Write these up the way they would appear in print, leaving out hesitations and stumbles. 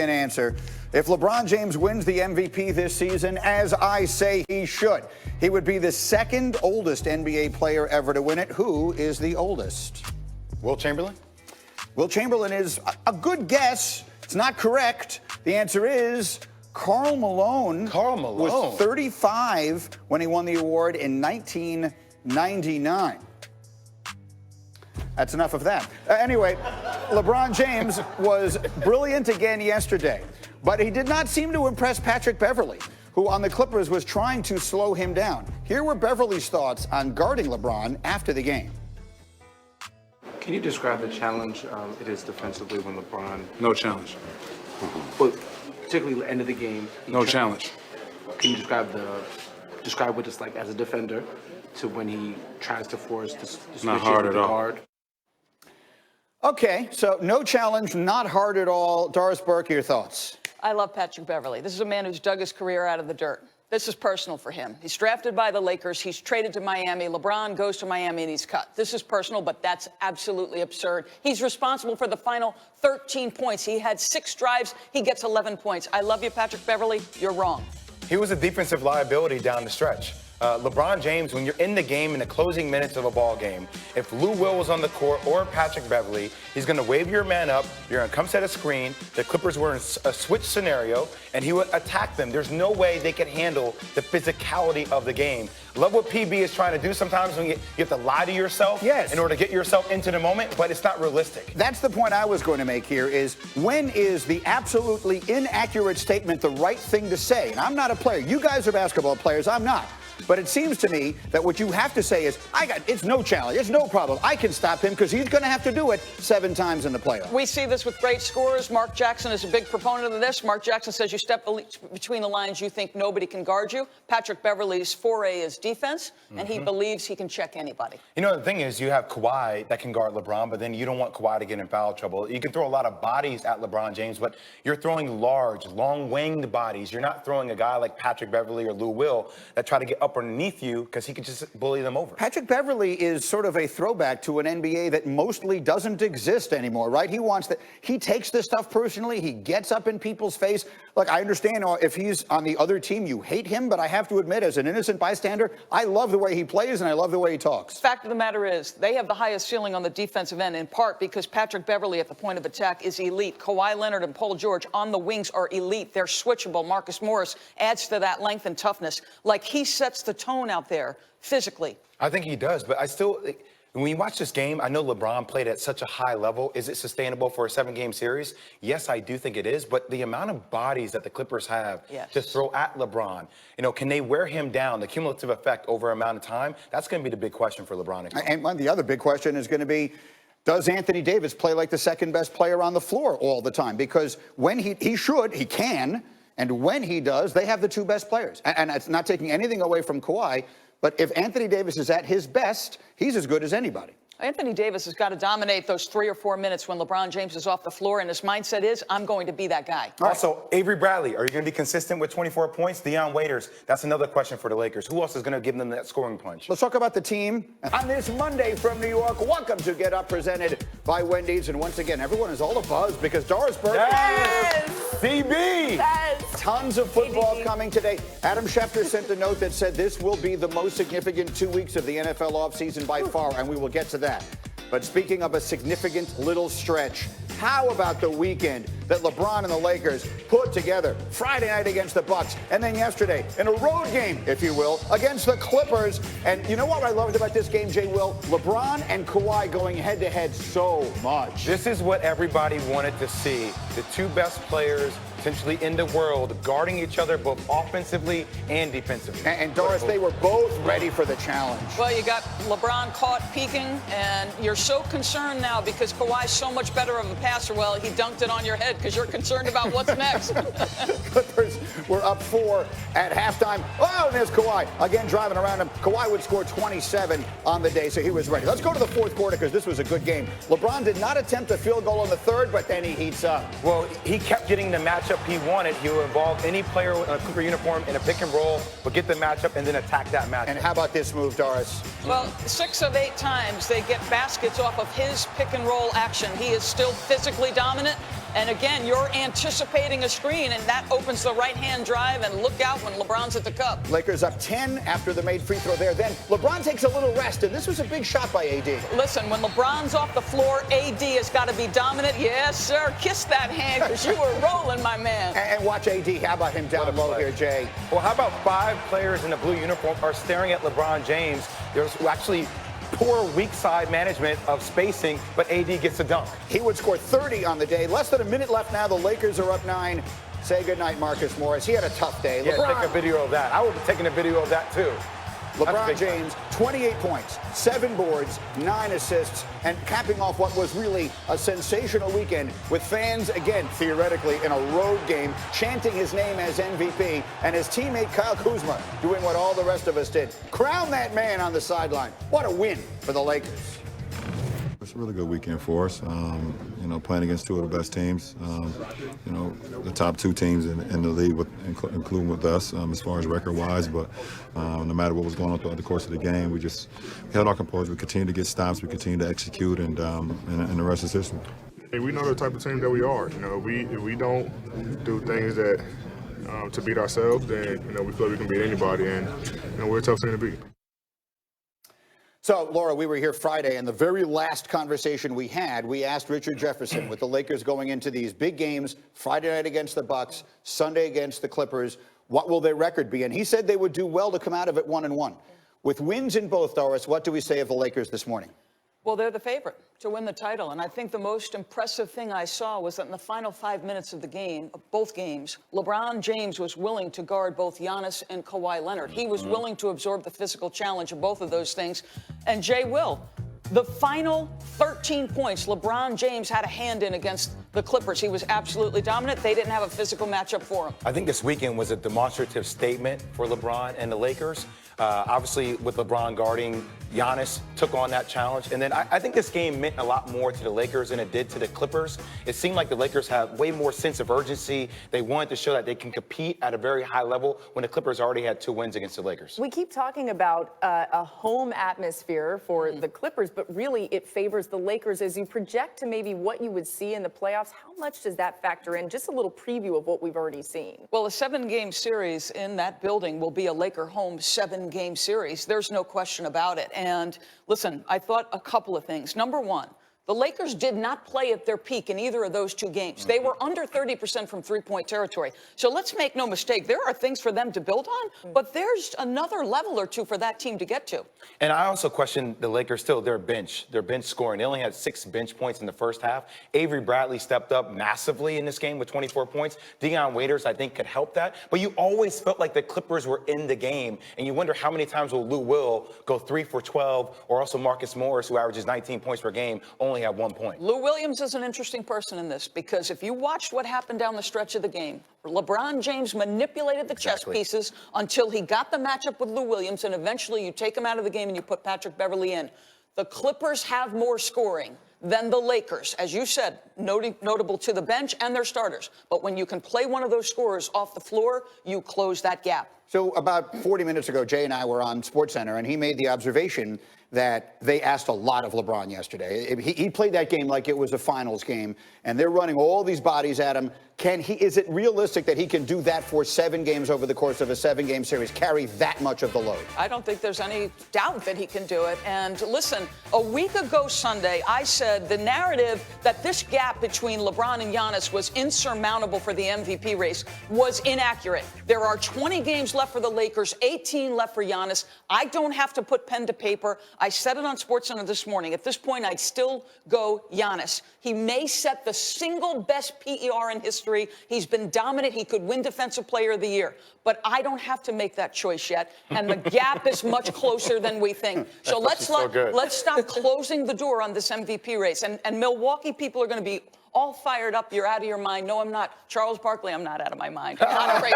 An answer. If LeBron James wins the MVP this season, as I say he should, he would be the second oldest NBA player ever to win it. Who is the oldest? Wilt Chamberlain? Wilt Chamberlain is a good guess. It's not correct. The answer is Karl Malone. Karl Malone was 35 when he won the award in 1999. That's enough of that. Anyway, LeBron James was brilliant again yesterday, but he did not seem to impress Patrick Beverley, who on the Clippers was trying to slow him down. Here were Beverley's thoughts on guarding LeBron after the game. Can you describe the challenge it is defensively when LeBron... No challenge. But particularly the end of the game... No challenge. Can you describe what it's like as a defender to when he tries to force the switch Not hard at all. guard? Okay, so no challenge, not hard at all. Doris Burke, your thoughts? I love Patrick Beverley. This is a man who's dug his career out of the dirt. This is personal for him. He's drafted by the Lakers. He's traded to Miami. LeBron goes to Miami and he's cut. This is personal, but that's absolutely absurd. He's responsible for the final 13 points. He had 6 drives. He gets 11 points. I love you, Patrick Beverley. You're wrong. He was a defensive liability down the stretch. LeBron James, when you're in the game in the closing minutes of a ball game, if Lou Will was on the court or Patrick Beverley, he's going to wave your man up, you're going to come set a screen, the Clippers were in a switch scenario, and he would attack them. There's no way they could handle the physicality of the game. Love what PB is trying to do sometimes when you have to lie to yourself in order to get yourself into the moment, but it's not realistic. That's the point I was going to make here is when is the absolutely inaccurate statement the right thing to say? And I'm not a player. You guys are basketball players. I'm not. But it seems to me that what you have to say is, it's no challenge, it's no problem. I can stop him because he's going to have to do it 7 times in the playoffs. We see this with great scorers. Mark Jackson is a big proponent of this. Mark Jackson says you step between the lines, you think nobody can guard you. Patrick Beverley's foray is defense, and he believes he can check anybody. You know, the thing is, you have Kawhi that can guard LeBron, but then you don't want Kawhi to get in foul trouble. You can throw a lot of bodies at LeBron James, but you're throwing large, long-winged bodies. You're not throwing a guy like Patrick Beverley or Lou Will that try to get up underneath you because he could just bully them over. Patrick Beverley is sort of a throwback to an NBA that mostly doesn't exist anymore, right? He takes this stuff personally. He gets up in people's face. Look, I understand if he's on the other team, you hate him, but I have to admit, as an innocent bystander, I love the way he plays and I love the way he talks. Fact of the matter is, they have the highest ceiling on the defensive end, in part because Patrick Beverley at the point of attack is elite. Kawhi Leonard and Paul George on the wings are elite. They're switchable. Marcus Morris adds to that length and toughness. Like, he sets the tone out there physically. I think he does, but when you watch this game, I know LeBron played at such a high level. Is it sustainable for a 7-game series? Yes, I do think it is. But the amount of bodies that the Clippers have to throw at LeBron, can they wear him down? The cumulative effect over an amount of time, that's going to be the big question for LeBron. And the other big question is going to be, does Anthony Davis play like the second best player on the floor all the time? Because when he can, and when he does, they have the 2 best players. And it's not taking anything away from Kawhi. But if Anthony Davis is at his best, he's as good as anybody. Anthony Davis has got to dominate those 3 or 4 minutes when LeBron James is off the floor, and his mindset is, I'm going to be that guy. Also, Avery Bradley, are you going to be consistent with 24 points? Deion Waiters, that's another question for the Lakers. Who else is going to give them that scoring punch? Let's talk about the team. On this Monday from New York, welcome to Get Up, presented by Wendy's. And once again, everyone is all abuzz because Doris Burke is CB. Yes. Tons of football coming today. Adam Schefter sent a note that said this will be the most significant 2 weeks of the NFL offseason by far, and we will get to that. But speaking of a significant little stretch, how about the weekend that LeBron and the Lakers put together Friday night against the Bucks, and then yesterday in a road game, if you will, against the Clippers? And you know what I loved about this game, Jay Will? LeBron and Kawhi going head-to-head so much. This is what everybody wanted to see. The 2 best players essentially in the world guarding each other both offensively and defensively. And Doris, they were both ready for the challenge. Well, you got LeBron caught peeking, and you're so concerned now because Kawhi's so much better of a passer. Well, he dunked it on your head because you're concerned about what's next. Clippers were up 4 at halftime. Oh, and there's Kawhi again driving around him. Kawhi would score 27 on the day, so he was ready. Let's go to the 4th quarter because this was a good game. LeBron did not attempt a field goal in the 3rd, but then he heats up. Well, he kept getting the matchup he wanted. He would involve any player in a Clipper uniform in a pick and roll, but get the matchup and then attack that matchup. And how about this move, Doris? Well, 6 of 8 times they get baskets off of his pick and roll action. He is still physically dominant. And again, you're anticipating a screen, and that opens the right-hand drive, and look out when LeBron's at the cup. Lakers up 10 after the made free throw there. Then LeBron takes a little rest, and this was a big shot by AD. Listen, when LeBron's off the floor, AD has got to be dominant. Yes, sir. Kiss that hand, because you were rolling, my man. And watch AD. How about him down low here, Jay? Well, how about 5 players in the blue uniform are staring at LeBron James? There's actually poor weak side management of spacing, but AD gets a dunk. He would score 30 on the day. Less than a minute left now. The Lakers are up 9. Say goodnight, Marcus Morris. He had a tough day. Yeah, LeBron, take a video of that. I would have taken a video of that, too. LeBron James, 28 points, 7 boards, 9 assists, and capping off what was really a sensational weekend with fans, again, theoretically, in a road game, chanting his name as MVP, and his teammate Kyle Kuzma doing what all the rest of us did. Crown that man on the sideline. What a win for the Lakers. It's a really good weekend for us. Playing against 2 of the best teams. The top 2 teams in the league, including with us, as far as record-wise. But no matter what was going on throughout the course of the game, we just held our composure. We continued to get stops. We continued to execute, and the rest is history. Hey, we know the type of team that we are. If we don't do things that to beat ourselves, then we feel we can beat anybody, and we're a tough team to beat. So, Laura, we were here Friday, and the very last conversation we had, we asked Richard Jefferson, with the Lakers going into these big games, Friday night against the Bucks, Sunday against the Clippers, what will their record be? And he said they would do well to come out of it 1-1. With wins in both, Doris, what do we say of the Lakers this morning? Well, they're the favorite to win the title. And I think the most impressive thing I saw was that in the final 5 minutes of the game, of both games, LeBron James was willing to guard both Giannis and Kawhi Leonard. He was willing to absorb the physical challenge of both of those things. And Jay will. The final 13 points, LeBron James had a hand in against the Clippers. He was absolutely dominant. They didn't have a physical matchup for him. I think this weekend was a demonstrative statement for LeBron and the Lakers. Obviously, with LeBron guarding, Giannis took on that challenge. And then I think this game meant a lot more to the Lakers than it did to the Clippers. It seemed like the Lakers have way more sense of urgency. They wanted to show that they can compete at a very high level when the Clippers already had 2 wins against the Lakers. We keep talking about a home atmosphere for the Clippers, but really it favors the Lakers. As you project to maybe what you would see in the playoffs, how much does that factor in? Just a little preview of what we've already seen. Well, a 7-game series in that building will be a Laker home 7-game series. There's no question about it. And listen, I thought a couple of things. Number one, the Lakers did not play at their peak in either of those 2 games. They were under 30% from three-point territory. So let's make no mistake, there are things for them to build on, but there's another level or 2 for that team to get to. And I also question the Lakers still, their bench scoring. They only had 6 bench points in the first half. Avery Bradley stepped up massively in this game with 24 points. Dion Waiters, I think, could help that. But you always felt like the Clippers were in the game, and you wonder how many times will Lou Will go 3 for 12, or also Marcus Morris, who averages 19 points per game, only have 1 point. Lou Williams is an interesting person in this because if you watched what happened down the stretch of the game, LeBron James manipulated the chess pieces until he got the matchup with Lou Williams, and eventually you take him out of the game and you put Patrick Beverley in. The Clippers have more scoring than the Lakers, as you said, notable to the bench and their starters. But when you can play one of those scorers off the floor, you close that gap. So about 40 minutes ago, Jay and I were on SportsCenter, and he made the observation that they asked a lot of LeBron yesterday. He played that game like it was a finals game, and they're running all these bodies at him. Is it realistic that he can do that for 7 games over the course of a 7-game series, carry that much of the load? I don't think there's any doubt that he can do it. And listen, a week ago Sunday, I said the narrative that this gap between LeBron and Giannis was insurmountable for the MVP race was inaccurate. There are 20 games left for the Lakers, 18 left for Giannis. I don't have to put pen to paper. I said it on SportsCenter this morning. At this point, I'd still go Giannis. He may set the single best PER in history. He's been dominant. He could win Defensive Player of the Year. But I don't have to make that choice yet. And the gap is much closer than we think. So let's stop closing the door on this MVP race. And Milwaukee people are going to be all fired up. You're out of your mind. No, I'm not. Charles Barkley, I'm not out of my mind. Not crazy.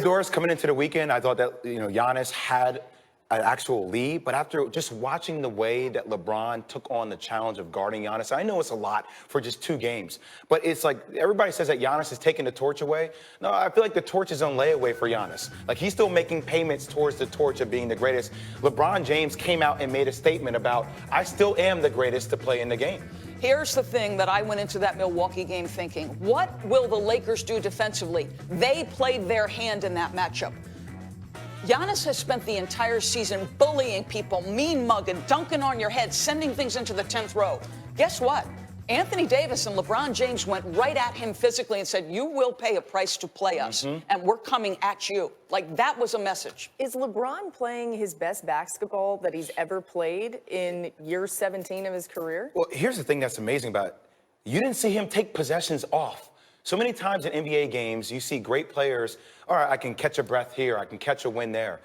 Doris, coming into the weekend, I thought that, Giannis had an actual lead, but after just watching the way that LeBron took on the challenge of guarding Giannis, I know it's a lot for just 2 games, but it's like everybody says that Giannis is taking the torch away. No, I feel like the torch is on layaway for Giannis. Like, he's still making payments towards the torch of being the greatest. LeBron James came out and made a statement about, I still am the greatest to play in the game. Here's the thing that I went into that Milwaukee game thinking. What will the Lakers do defensively? They played their hand in that matchup. Giannis has spent the entire season bullying people, mean-mugging, dunking on your head, sending things into the 10th row. Guess what? Anthony Davis and LeBron James went right at him physically and said, you will pay a price to play us, and we're coming at you. Like, that was a message. Is LeBron playing his best basketball that he's ever played in year 17 of his career? Well, here's the thing that's amazing about it. You didn't see him take possessions off. So many times in NBA games, you see great players, all right, I can catch a breath here, I can catch a win there.